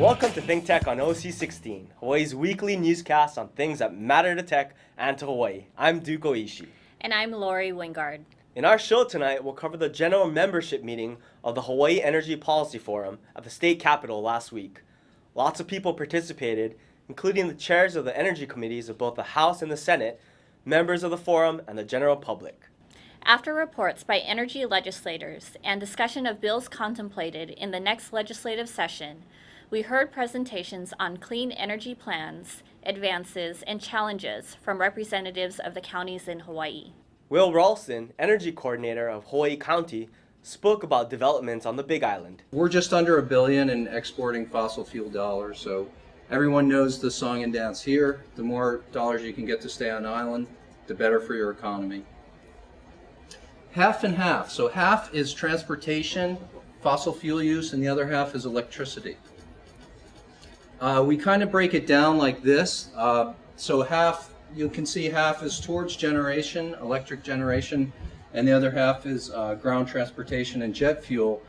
Welcome to ThinkTech on OC16, Hawaii's weekly newscast on things that matter to tech and to Hawaii. I'm Duke Oishi. And I'm Lori Wingard. In our show tonight, we'll cover the general membership meeting of the Hawaii Energy Policy Forum at the state capitol last week. Lots of people participated, including the chairs of the energy committees of both the House and the Senate, members of the forum, and the general public. After reports by energy legislators and discussion of bills contemplated in the next legislative session, we heard presentations on clean energy plans, advances, and challenges from representatives of the counties in Hawaii. Will Ralston, energy coordinator of Kauai County, spoke about developments on the Big Island. We're just under $1 billion in exporting fossil fuel dollars, so everyone knows the song and dance here. The more dollars you can get to stay on island, the better for your economy. Half and half. So half is transportation, fossil fuel use, and the other half is electricity. We kind of break it down like this. So half, you can see half is towards generation, electric generation, and the other half is ground transportation and jet fuel.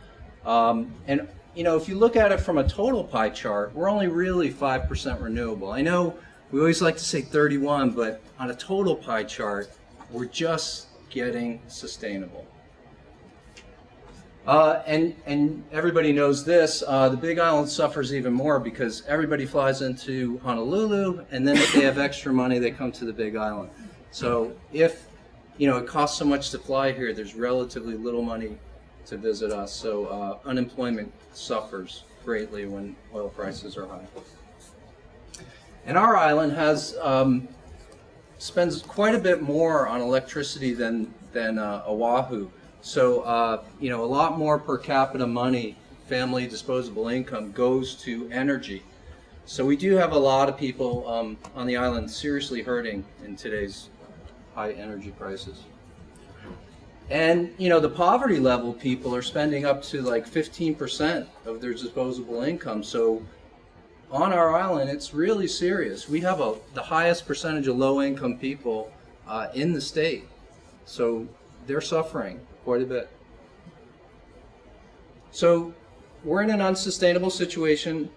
And you know, if you look at it from a total pie chart, we're only really 5% renewable. I know we always like to say 31, but on a total pie chart, we're just getting sustainable. And everybody knows this, the Big Island suffers even more because everybody flies into Honolulu, and then if they have extra money, they come to the Big Island. So if, you know, it costs so much to fly here, there's relatively little money to visit us. So unemployment suffers greatly when oil prices are high. And our island has spends quite a bit more on electricity than Oahu. So, you know, a lot more per capita money, family disposable income goes to energy. So we do have a lot of people on the island seriously hurting in today's high energy prices. And, you know, the poverty level people are spending up to like 15% of their disposable income. So on our island, it's really serious. We have the highest percentage of low-income people in the state. So they're suffering quite a bit. So we're in an unsustainable situation.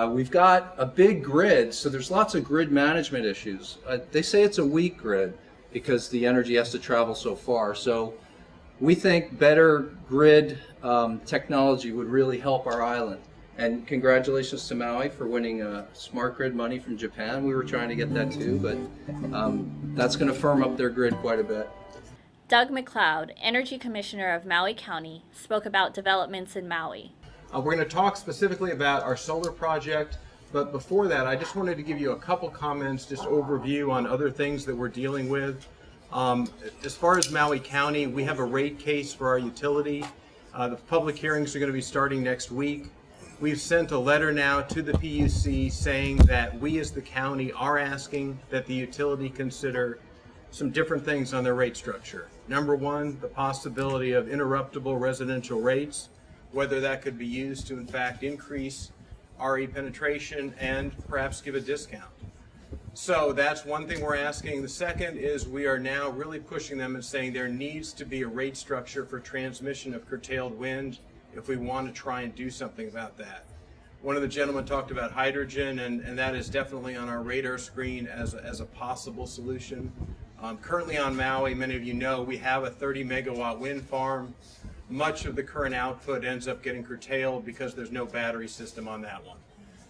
We've got a big grid, so there's lots of grid management issues. They say it's a weak grid because the energy has to travel so far. So we think better grid technology would really help our island. And congratulations to Maui for winning smart grid money from Japan. We were trying to get that too, but that's going to firm up their grid quite a bit. Doug McLeod, Energy Commissioner of Maui County, spoke about developments in Maui. We're going to talk specifically about our solar project, but before that, I just wanted to give you a couple comments, just overview on other things that we're dealing with. As far as Maui County, we have a rate case for our utility. The public hearings are going to be starting next week. We've sent a letter now to the PUC saying that we as the county are asking that the utility consider some different things on their rate structure. Number one, the possibility of interruptible residential rates, whether that could be used to in fact increase RE penetration and perhaps give a discount. So that's one thing we're asking. The second is we are now really pushing them and saying there needs to be a rate structure for transmission of curtailed wind if we want to try and do something about that. One of the gentlemen talked about hydrogen, and that is definitely on our radar screen as a possible solution. Currently on Maui, many of you know, we have a 30 megawatt wind farm. Much of the current output ends up getting curtailed because there's no battery system on that one.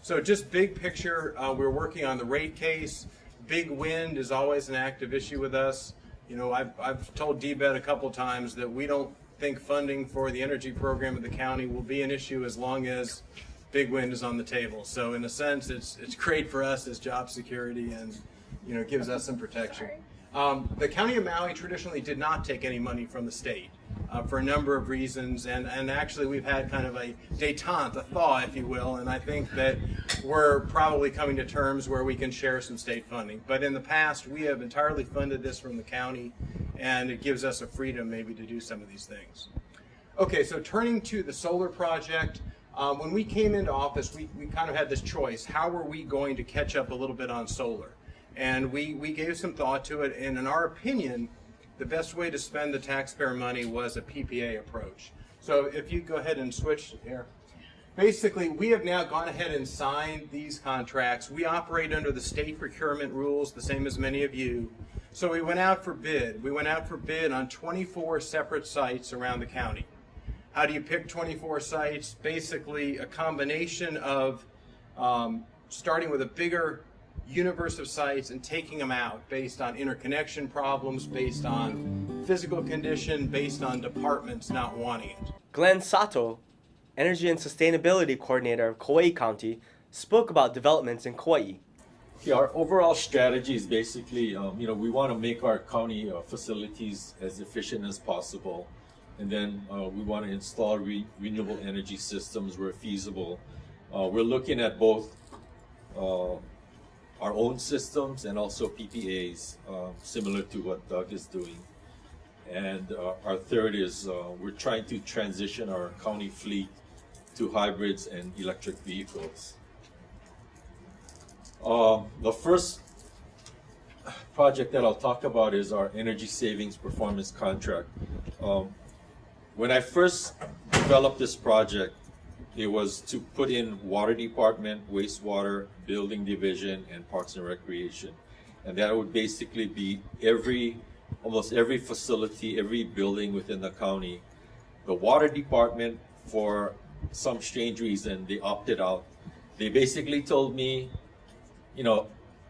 So just big picture, we're working on the rate case. Big wind is always an active issue with us. You know, I've told DBED a couple times that we don't think funding for the energy program of the county will be an issue as long as big wind is on the table. So in a sense, it's great for us as job security and, you know, gives us some protection. The County of Maui traditionally did not take any money from the state for a number of reasons, and actually we've had kind of a détente, a thaw, if you will, and I think that we're probably coming to terms where we can share some state funding. But in the past, we have entirely funded this from the county, and it gives us a freedom maybe to do some of these things. Okay, so turning to the solar project, when we came into office, we kind of had this choice. How were we going to catch up a little bit on solar? And we gave some thought to it, and in our opinion, the best way to spend the taxpayer money was a PPA approach. So if you go ahead and switch here. Basically, we have now gone ahead and signed these contracts. We operate under the state procurement rules, the same as many of you. So we went out for bid. We went out for bid on 24 separate sites around the county. How do you pick 24 sites? Basically, a combination of starting with a bigger universe of sites and taking them out based on interconnection problems, based on physical condition, based on departments not wanting it. Glenn Sato, Energy and Sustainability Coordinator of Kauai County, spoke about developments in Kauai. Yeah, our overall strategy is basically, we want to make our county facilities as efficient as possible. And then we want to install renewable energy systems where feasible. We're looking at both our own systems and also PPAs, similar to what Doug is doing. And our third is we're trying to transition our county fleet to hybrids and electric vehicles. The first project that I'll talk about is our energy savings performance contract. When I first developed this project, it was to put in water department, wastewater, building division, and parks and recreation. And that would basically be almost every facility, every building within the county. The water department, for some strange reason, they opted out. They basically told me,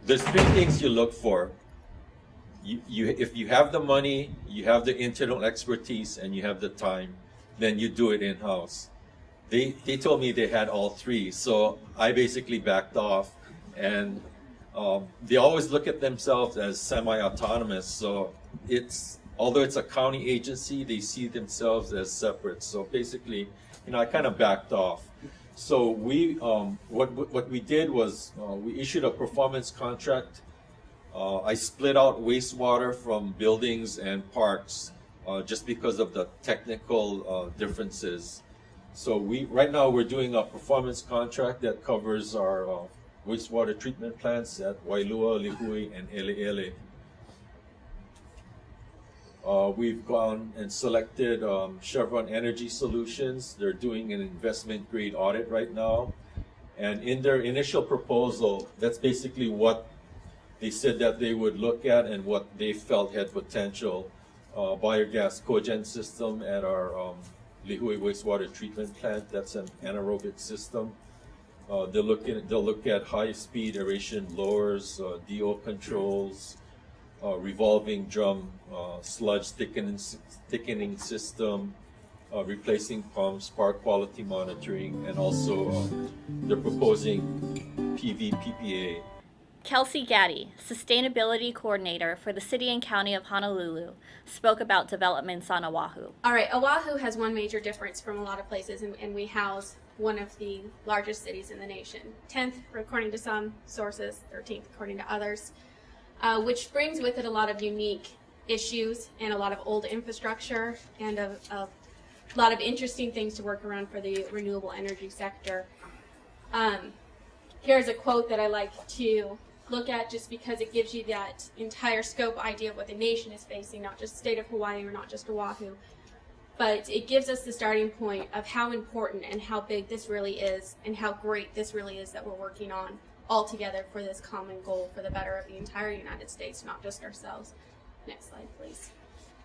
there's three things you look for. If you have the money, you have the internal expertise, and you have the time, then you do it in-house. They told me they had all three, so I basically backed off. And they always look at themselves as semi-autonomous, so although it's a county agency, they see themselves as separate. So basically, I kind of backed off. So what we did was we issued a performance contract. I split out wastewater from buildings and parks just because of the technical differences. So right now we're doing a performance contract that covers our wastewater treatment plants at Wailua, Lihue, and Eleele. We've gone and selected Chevron Energy Solutions. They're doing an investment grade audit right now. And in their initial proposal, that's basically what they said that they would look at and what they felt had potential. Biogas cogen system at our Lihue wastewater treatment plant. That's an anaerobic system. They'll look at high-speed aeration blowers, DO controls, revolving drum sludge thickening system, replacing pumps, spark quality monitoring, and also they're proposing PV PPA. Kelsey Gaddy, Sustainability Coordinator for the City and County of Honolulu, spoke about developments on Oahu. All right, Oahu has one major difference from a lot of places, and we house one of the largest cities in the nation. 10th, according to some sources, 13th, according to others, which brings with it a lot of unique issues and a lot of old infrastructure and a lot of interesting things to work around for the renewable energy sector. Here's a quote that I like to look at just because it gives you that entire scope idea of what the nation is facing, not just the state of Hawaii or not just Oahu, but it gives us the starting point of how important and how big this really is and how great this really is that we're working on all together for this common goal for the better of the entire United States, not just ourselves. Next slide, please.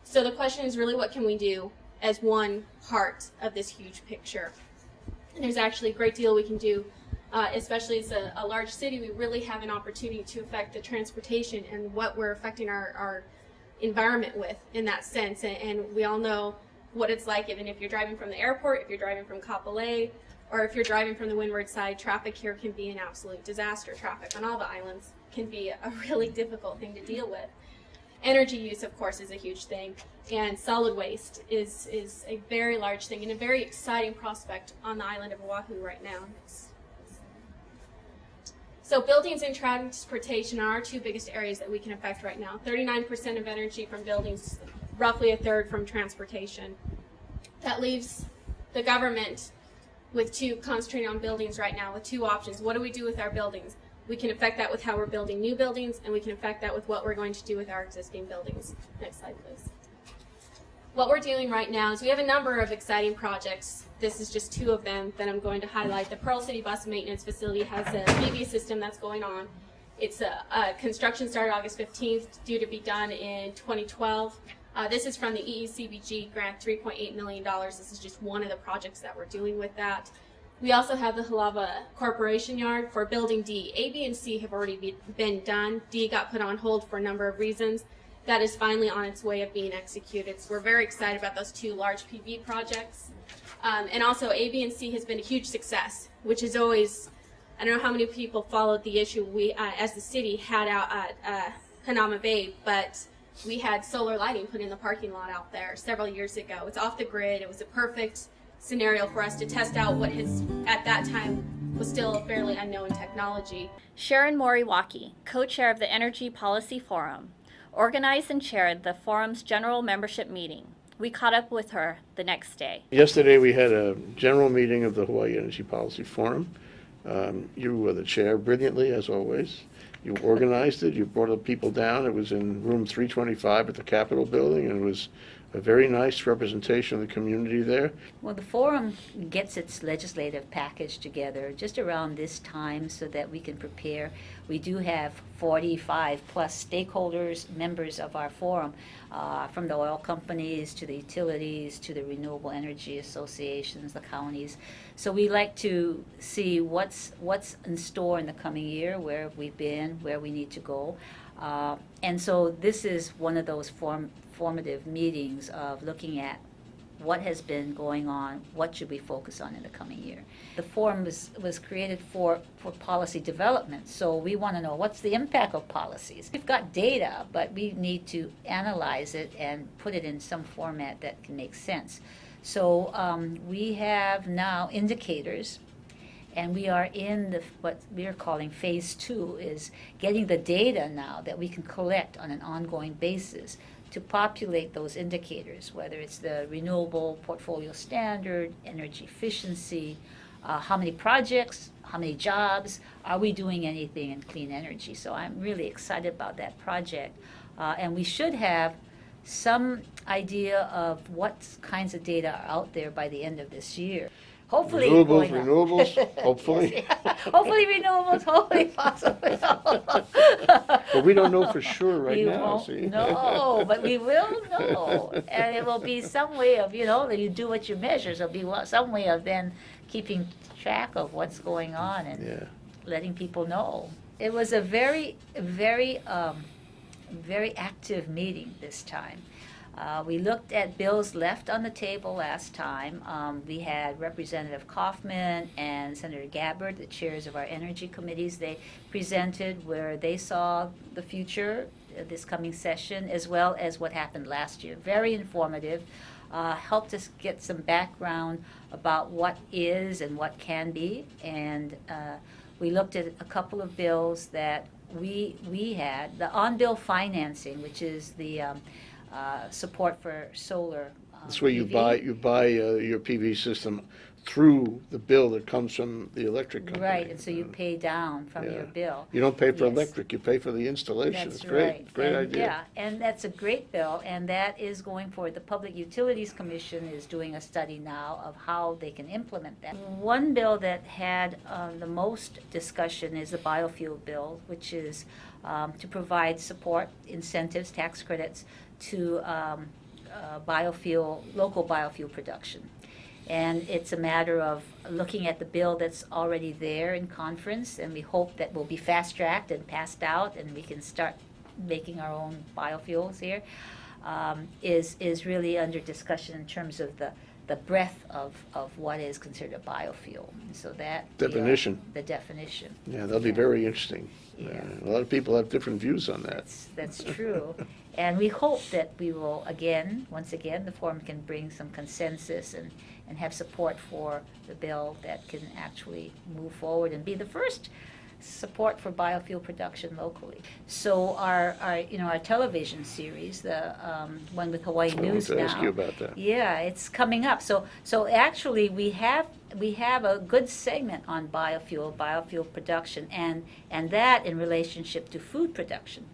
So the question is really, what can we do as one part of this huge picture? And there's actually a great deal we can do. Especially as a large city, we really have an opportunity to affect the transportation and what we're affecting our environment with in that sense. And we all know what it's like, even if you're driving from the airport, if you're driving from Kapolei, or if you're driving from the windward side, traffic here can be an absolute disaster. Traffic on all the islands can be a really difficult thing to deal with. Energy use, of course, is a huge thing, and solid waste is a very large thing and a very exciting prospect on the island of Oahu right now. So buildings and transportation are our two biggest areas that we can affect right now. 39% of energy from buildings, roughly a third from transportation. That leaves the government with concentrating on buildings right now with two options. What do we do with our buildings? We can affect that with how we're building new buildings, and we can affect that with what we're going to do with our existing buildings. Next slide, please. what we're doing right now is we have a number of exciting projects. This is just two of them that I'm going to highlight. The Pearl City Bus Maintenance Facility has a PV system that's going on. It's construction started August 15th, due to be done in 2012. This is from the EECBG grant, $3.8 million. This is just one of the projects that we're doing with that. We also have the Halava Corporation Yard for Building D. A, B, and C have already been done. D got put on hold for a number of reasons. That is finally on its way of being executed. So we're very excited about those two large PV projects. And also A, B, and C has been a huge success, which is always, I don't know how many people followed the issue we, as the city, had out at Hanama Bay, but we had solar lighting put in the parking lot out there several years ago. It's off the grid. It was a perfect scenario for us to test out what has, at that time, was still a fairly unknown technology. Sharon Moriwaki, co-chair of the Energy Policy Forum, organized and chaired the forum's general membership meeting. We caught up with her the next day. Yesterday we had a general meeting of the Hawaii Energy Policy Forum. You were the chair brilliantly, as always. You organized it, you brought the people down. It was in room 325 at the Capitol building, and it was a very nice representation of the community there. Well, the forum gets its legislative package together just around this time so that we can prepare. We do have 45 plus stakeholders, members of our forum, from the oil companies to the utilities to the renewable energy associations, the counties. So we like to see what's in store in the coming year, where we've been, where we need to go. And so this is one of those formative meetings of looking at what has been going on, what should we focus on in the coming year. The forum was created for policy development, so we want to know what's the impact of policies. We've got data, but we need to analyze it and put it in some format that can make sense. So we have now indicators, and we are in what we are calling phase 2, is getting the data now that we can collect on an ongoing basis to populate those indicators, whether it's the renewable portfolio standard, energy efficiency, how many projects, how many jobs, are we doing anything in clean energy? So I'm really excited about that project. And we should have some idea of what kinds of data are out there by the end of this year. Hopefully Renewables, hopefully. Hopefully renewables, hopefully fossil fuels. But we don't know for sure right We now, won't see? know, but we will know. And it will be some way of, you do what you measure. So it'll be some way of then keeping track of what's going on and letting people know. It was a very, very, very active meeting this time. We looked at bills left on the table last time. We had Representative Kaufman and Senator Gabbard, the chairs of our energy committees. They presented where they saw the future this coming session, as well as what happened last year. Very informative. Helped us get some background about what is and what can be. And we looked at a couple of bills that we had. The on-bill financing, which is the support for solar. That's where you PV. buy your PV system through the bill that comes from the electric company. Right, and so you pay down from your bill. You don't pay for Yes. electric, you pay for the installation. That's It's great, right. great And, idea. Yeah, and that's a great bill, and that is going forward. The Public Utilities Commission is doing a study now of how they can implement that. One bill that had the most discussion is the biofuel bill, which is to provide support, incentives, tax credits to local biofuel production. And it's a matter of looking at the bill that's already there in conference, and we hope that will be fast-tracked and passed out, and we can start making our own biofuels here, is really under discussion in terms of the breadth of what is considered a biofuel. So that Definition. The definition. Yeah, that'll be very interesting. Yeah. A lot of people have different views on that. That's true. And we hope that we will, once again, the forum can bring some consensus and have support for the bill that can actually move forward and be the first support for biofuel production locally. So our television series, the one with Hawaii I News want to now. ask you about that. Yeah, it's coming up. So actually we have a good segment on biofuel production, and that in relationship to food production,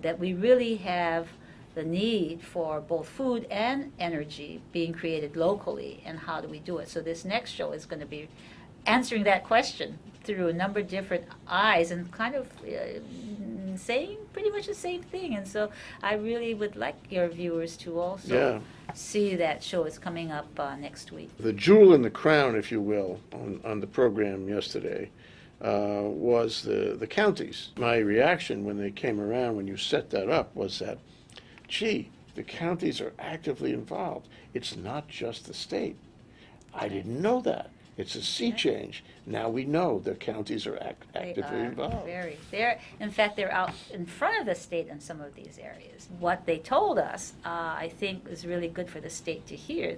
that we really have the need for both food and energy being created locally, and how do we do it. So this next show is going to be answering that question through a number of different eyes and kind of saying pretty much the same thing. And so I really would like your viewers to also see that show. Is coming up next week. The jewel in the crown, if you will, on the program yesterday was the counties. My reaction when they came around, when you set that up, was that, gee, the counties are actively involved. It's not just the state. I didn't know that. It's a sea change. Now we know the counties are actively involved. In fact, they're out in front of the state in some of these areas. What they told us, I think, is really good for the state to hear,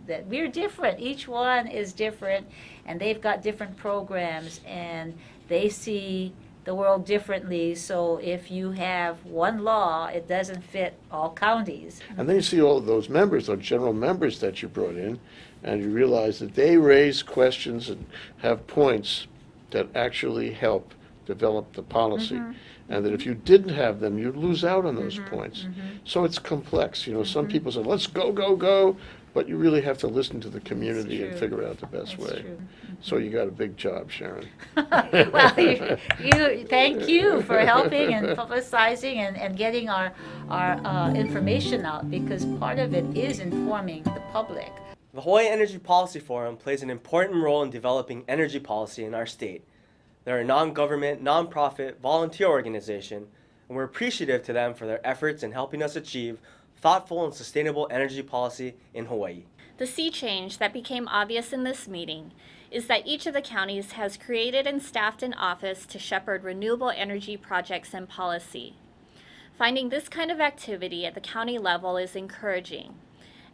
that we're different. Each one is different, and they've got different programs, and they see the world differently. So if you have one law, it doesn't fit all counties. And then you see all of those members, those general members that you brought in, and you realize that they raise questions and have points that actually help develop the policy. And that if you didn't have them, you'd lose out on those points. So it's complex. You know, some people say, let's go, go, go, but you really have to listen to the community and figure out the best way. So you got a big job, Sharon. Well, thank you for helping and publicizing and getting our information out, because part of it is informing the public. The Hawaii Energy Policy Forum plays an important role in developing energy policy in our state. They're a non-government, non-profit, volunteer organization, and we're appreciative to them for their efforts in helping us achieve thoughtful and sustainable energy policy in Hawaii. The sea change that became obvious in this meeting is that each of the counties has created and staffed an office to shepherd renewable energy projects and policy. Finding this kind of activity at the county level is encouraging,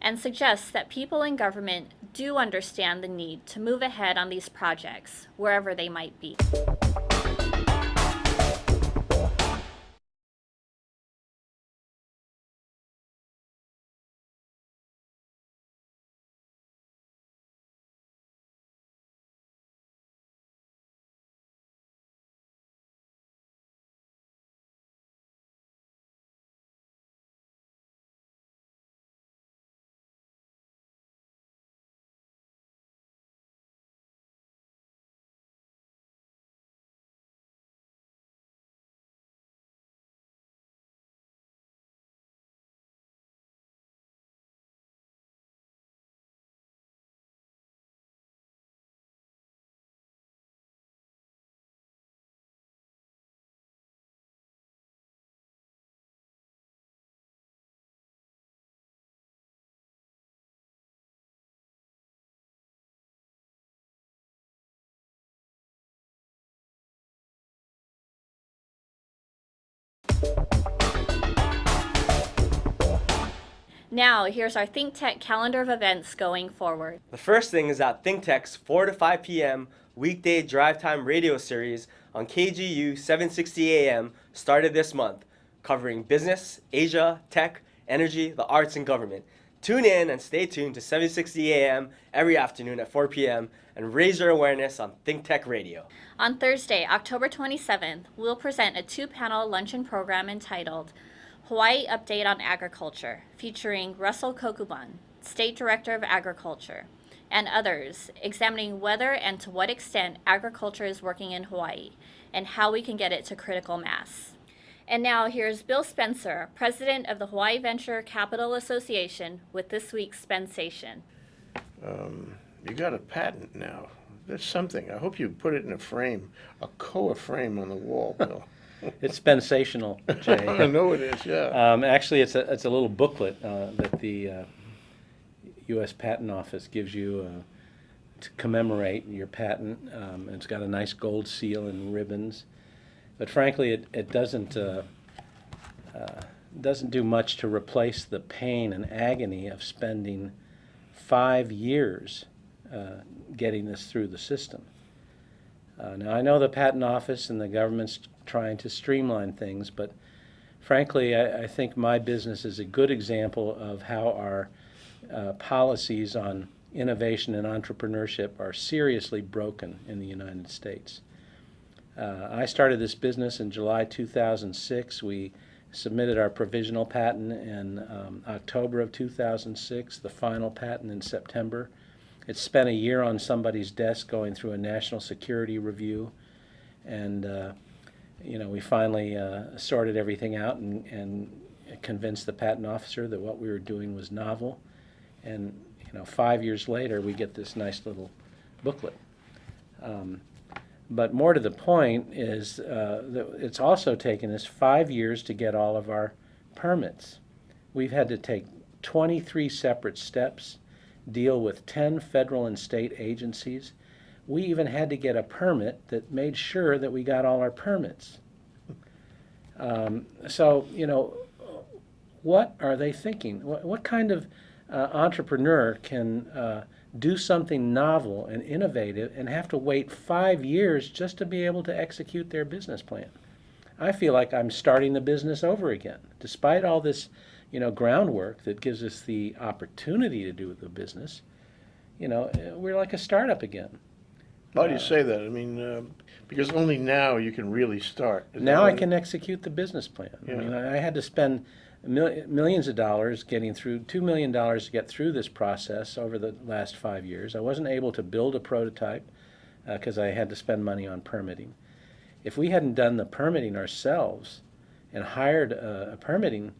and suggests that people in government do understand the need to move ahead on these projects, wherever they might be. Now, here's our ThinkTech calendar of events going forward. The first thing is that ThinkTech's 4 to 5 p.m. weekday drive time radio series on KGU 760 AM started this month, covering business, Asia, tech, energy, the arts, and government. Tune in and stay tuned to 760 AM every afternoon at 4 p.m. and raise your awareness on ThinkTech Radio. On Thursday, October 27th, we'll present a 2-panel luncheon program entitled Hawaii Update on Agriculture, featuring Russell Kokuban, State Director of Agriculture, and others, examining whether and to what extent agriculture is working in Hawaii and how we can get it to critical mass. And now here's Bill Spencer, President of the Hawaii Venture Capital Association, with this week's Spensation. You got a patent now. That's something. I hope you put it in a frame, a koa frame on the wall, Bill. It's sensational, Jay. I know it is, yeah. Actually, it's a little booklet that the U.S. Patent Office gives you to commemorate your patent. It's got a nice gold seal and ribbons. But frankly, it doesn't do much to replace the pain and agony of spending 5 years getting this through the system. Now, I know the Patent Office and the government's trying to streamline things, but frankly, I think my business is a good example of how our policies on innovation and entrepreneurship are seriously broken in the United States. I started this business in July 2006. We submitted our provisional patent in October of 2006, the final patent in September. It spent a year on somebody's desk going through a national security review, and we finally sorted everything out and convinced the patent officer that what we were doing was novel. And 5 years later, we get this nice little booklet. But more to the point is that it's also taken us 5 years to get all of our permits. We've had to take 23 separate steps, deal with 10 federal and state agencies. We even had to get a permit that made sure that we got all our permits. So, what are they thinking? What kind of entrepreneur can do something novel and innovative and have to wait 5 years just to be able to execute their business plan? I feel like I'm starting the business over again. Despite all this, groundwork that gives us the opportunity to do the business, we're like a startup again. Why do you say that? I mean, because only now you can really start. Now I can execute the business plan. Yeah. I mean, I had to spend millions of dollars getting through, $2 million to get through this process over the last 5 years. I wasn't able to build a prototype because I had to spend money on permitting. If we hadn't done the permitting ourselves and hired a permitting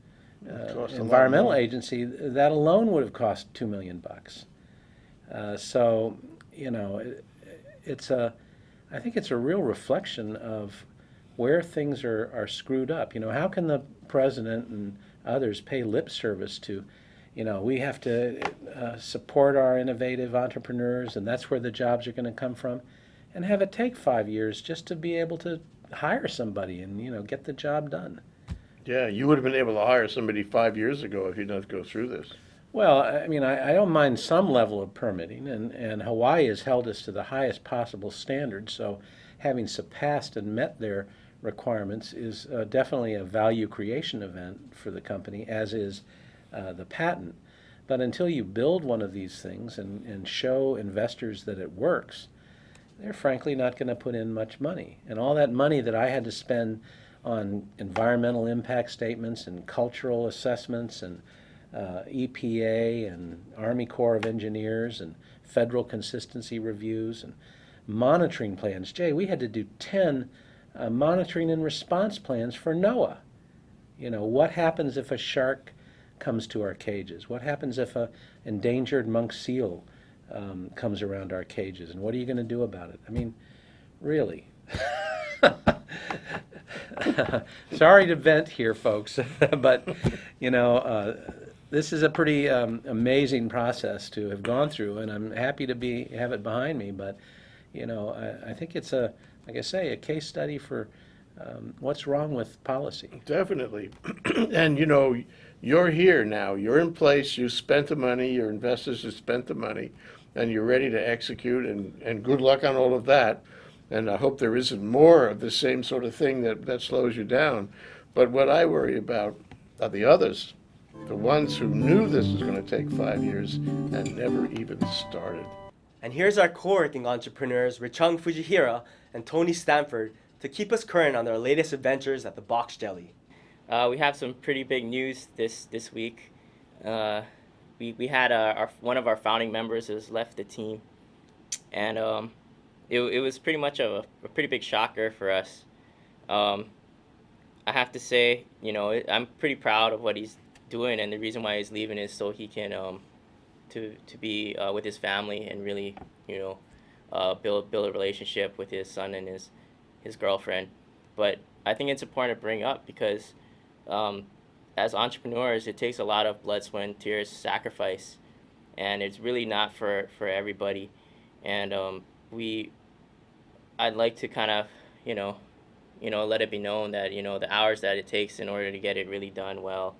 environmental agency, that alone would have cost $2 million. So, I think it's a real reflection of where things are screwed up. How can the president and others pay lip service to, we have to support our innovative entrepreneurs and that's where the jobs are going to come from, and have it take 5 years just to be able to hire somebody and, get the job done? Yeah, you would have been able to hire somebody 5 years ago if you didn't go through this. Well, I mean, I don't mind some level of permitting, and Hawaii has held us to the highest possible standards, so having surpassed and met their requirements is definitely a value creation event for the company, as is the patent. But until you build one of these things and show investors that it works, they're frankly not going to put in much money. And all that money that I had to spend on environmental impact statements and cultural assessments and EPA and Army Corps of Engineers and federal consistency reviews and monitoring plans. Jay, we had to do 10 monitoring and response plans for NOAA. What happens if a shark comes to our cages? What happens if an endangered monk seal comes around our cages? And what are you going to do about it? I mean, really. Sorry to vent here, folks, but, this is a pretty amazing process to have gone through, and I'm happy to have it behind me. But, I think it's like I say, a case study for what's wrong with policy. Definitely. And, you're here now. You're in place. You spent the money. Your investors have spent the money, and you're ready to execute. And good luck on all of that. And I hope there isn't more of the same sort of thing that slows you down. But what I worry about are the others. The ones who knew this was going to take 5 years and never even started. And here's our co-working entrepreneurs, Richung Fujihira and Tony Stanford, to keep us current on their latest adventures at the Box Jelly. We have some pretty big news this week. We had one of our founding members has left the team, and it was pretty much a pretty big shocker for us. I have to say, I'm pretty proud of what he's doing, and the reason why he's leaving is so he can to be with his family and really build a relationship with his son and his girlfriend. But I think it's important to bring up because as entrepreneurs, it takes a lot of blood, sweat, and tears, sacrifice, and it's really not for everybody. And I'd like to kind of let it be known that the hours that it takes in order to get it really done well,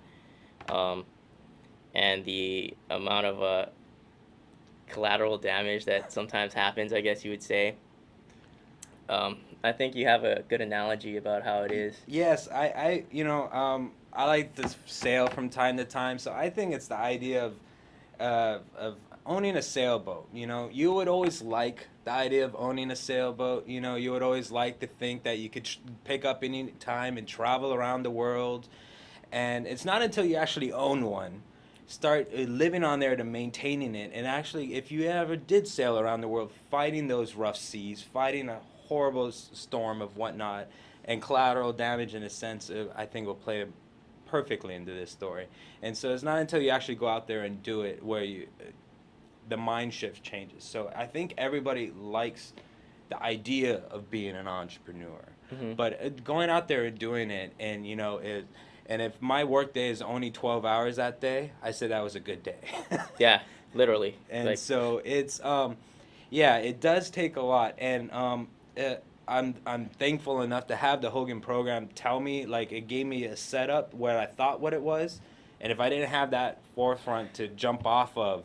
and the amount of collateral damage that sometimes happens, I guess you would say. I think you have a good analogy about how it is. Yes, I like to sail from time to time, so I think it's the idea of owning a sailboat. You would always like the idea of owning a sailboat. You would always like to think that you could pick up any time and travel around the world. And it's not until you actually own one, start living on there to maintaining it, and actually, if you ever did sail around the world, fighting those rough seas, fighting a horrible storm of whatnot, and collateral damage in a sense, I think will play perfectly into this story. And so it's not until you actually go out there and do it where the mind shift changes. So I think everybody likes the idea of being an entrepreneur, but going out there and doing it, and and if my work day is only 12 hours that day, I said that was a good day. Yeah, literally. And so it's yeah, it does take a lot, and I'm thankful enough to have the Hogan program tell me, like, it gave me a setup where I thought what it was, and if I didn't have that forefront to jump off of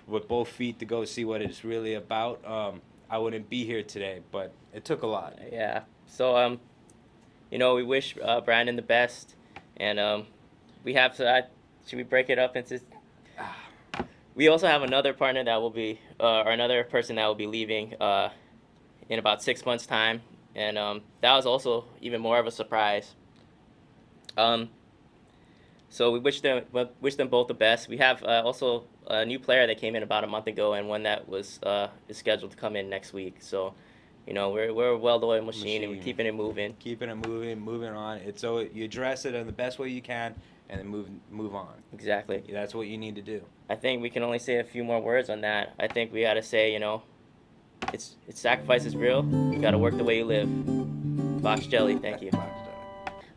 with both feet to go see what it's really about, I wouldn't be here today. But it took a lot. Yeah. So we wish Brandon the best, and we have should we break it up into? We also have another partner that will be, or another person that will be leaving in about 6 months' time, and that was also even more of a surprise. So we wish them both the best. We have also a new player that came in about a month ago, and one that is scheduled to come in next week. So, we're a well-oiled machine, and we're keeping it moving. Keeping it moving on. It's so you address it in the best way you can, and then move on. Exactly. That's what you need to do. I think we can only say a few more words on that. I think we got to say, it's sacrifice is real. You got to work the way you live. Box Jelly, thank you.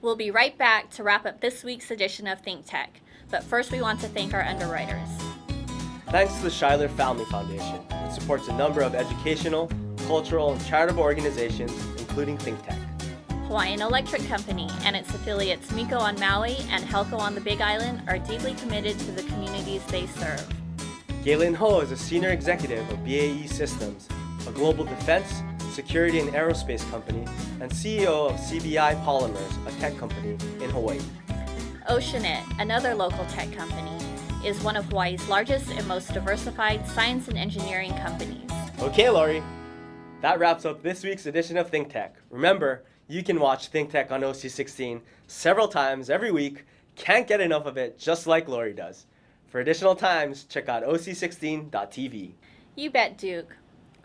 We'll be right back to wrap up this week's edition of ThinkTech. But first, we want to thank our underwriters. Thanks to the Schuyler Family Foundation, which supports a number of educational, cultural, and charitable organizations, including ThinkTech. Hawaiian Electric Company and its affiliates Miko on Maui and Helco on the Big Island are deeply committed to the communities they serve. Galen Ho is a senior executive of BAE Systems, a global defense, security, and aerospace company, and CEO of CBI Polymers, a tech company in Hawaii. Oceanit, another local tech company, is one of Hawaii's largest and most diversified science and engineering companies. Okay, Lori. That wraps up this week's edition of ThinkTech. Remember, you can watch ThinkTech on OC16 several times every week. Can't get enough of it, just like Lori does. For additional times, check out oc16.tv. You bet, Duke.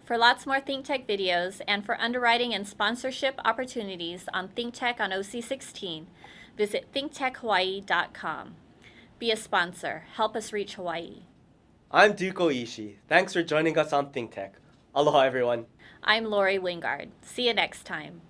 For lots more ThinkTech videos and for underwriting and sponsorship opportunities on ThinkTech on OC16, visit thinktechhawaii.com. Be a sponsor. Help us reach Hawaii. I'm Duke Oishi. Thanks for joining us on ThinkTech. Aloha, everyone. I'm Lori Wingard. See you next time.